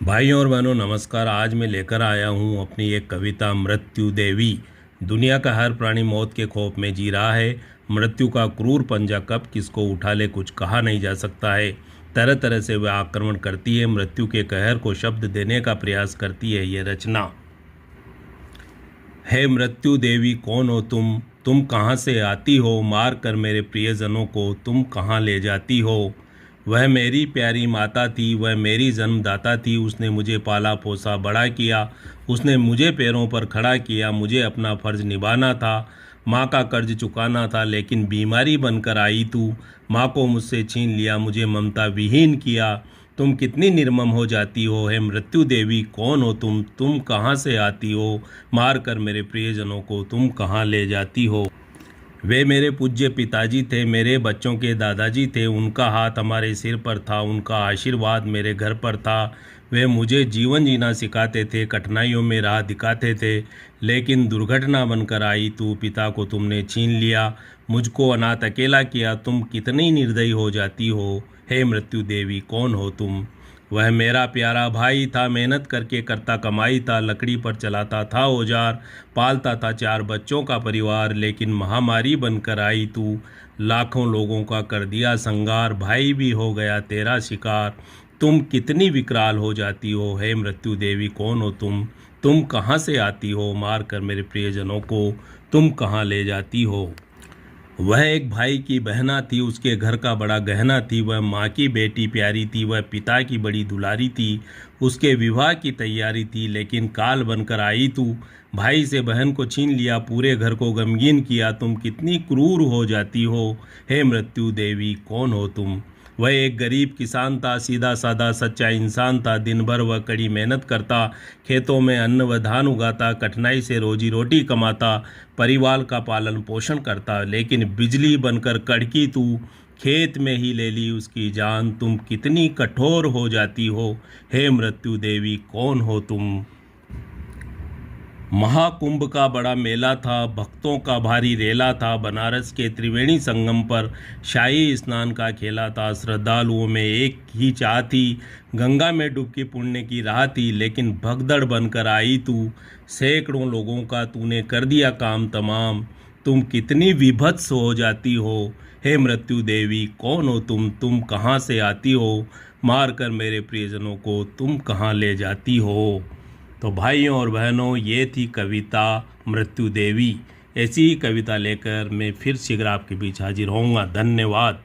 भाइयों और बहनों नमस्कार। आज मैं लेकर आया हूँ अपनी एक कविता मृत्यु देवी। दुनिया का हर प्राणी मौत के खौफ में जी रहा है। मृत्यु का क्रूर पंजा कब किसको उठा ले कुछ कहा नहीं जा सकता है। तरह तरह से वह आक्रमण करती है। मृत्यु के कहर को शब्द देने का प्रयास करती है ये रचना। हे मृत्यु देवी कौन हो तुम कहाँ से आती हो, मार कर मेरे प्रियजनों को तुम कहाँ ले जाती हो। वह मेरी प्यारी माता थी, वह मेरी जन्मदाता थी, उसने मुझे पाला पोसा बड़ा किया, उसने मुझे पैरों पर खड़ा किया। मुझे अपना फर्ज निभाना था, माँ का कर्ज चुकाना था, लेकिन बीमारी बनकर आई तू। माँ को मुझसे छीन लिया, मुझे ममता विहीन किया। तुम कितनी निर्मम हो जाती हो, हे मृत्यु देवी कौन हो तुम कहाँ से आती हो, मार कर मेरे प्रियजनों को तुम कहाँ ले जाती हो। वे मेरे पूज्य पिताजी थे, मेरे बच्चों के दादाजी थे, उनका हाथ हमारे सिर पर था, उनका आशीर्वाद मेरे घर पर था। वे मुझे जीवन जीना सिखाते थे, कठिनाइयों में राह दिखाते थे, लेकिन दुर्घटना बनकर आई तू। पिता को तुमने छीन लिया, मुझको अनाथ अकेला किया। तुम कितनी निर्दयी हो जाती हो, हे मृत्यु देवी कौन हो तुम। वह मेरा प्यारा भाई था, मेहनत करके करता कमाई था, लकड़ी पर चलाता था औजार, पालता था 4 बच्चों का परिवार। लेकिन महामारी बनकर आई तू, लाखों लोगों का कर दिया संगार, भाई भी हो गया तेरा शिकार। तुम कितनी विकराल हो जाती हो, हे मृत्यु देवी कौन हो तुम कहाँ से आती हो, मार कर मेरे प्रियजनों को तुम कहाँ ले जाती हो। वह एक भाई की बहना थी, उसके घर का बड़ा गहना थी, वह माँ की बेटी प्यारी थी, वह पिता की बड़ी दुलारी थी, उसके विवाह की तैयारी थी, लेकिन काल बनकर आई तू। भाई से बहन को छीन लिया, पूरे घर को गमगीन किया। तुम कितनी क्रूर हो जाती हो, हे मृत्यु देवी कौन हो तुम। वह एक गरीब किसान था, सीधा साधा सच्चा इंसान था। दिन भर वह कड़ी मेहनत करता, खेतों में अन्न व धान उगाता, कठिनाई से रोजी रोटी कमाता, परिवार का पालन पोषण करता। लेकिन बिजली बनकर कड़की तू, खेत में ही ले ली उसकी जान। तुम कितनी कठोर हो जाती हो, हे मृत्यु देवी कौन हो तुम। महाकुंभ का बड़ा मेला था, भक्तों का भारी रेला था, बनारस के त्रिवेणी संगम पर शाही स्नान का खेला था। श्रद्धालुओं में एक ही चाह थी, गंगा में डुबकी पुण्य की राह थी, लेकिन भगदड़ बनकर आई तू। सैकड़ों लोगों का तूने कर दिया काम तमाम। तुम कितनी विभत्स हो जाती हो, हे मृत्यु देवी कौन हो तुम कहाँ से आती हो, मार कर मेरे प्रियजनों को तुम कहाँ ले जाती हो। तो भाइयों और बहनों, ये थी कविता मृत्यु देवी। ऐसी ही कविता लेकर मैं फिर शीघ्र आपके बीच हाजिर होऊंगा। धन्यवाद।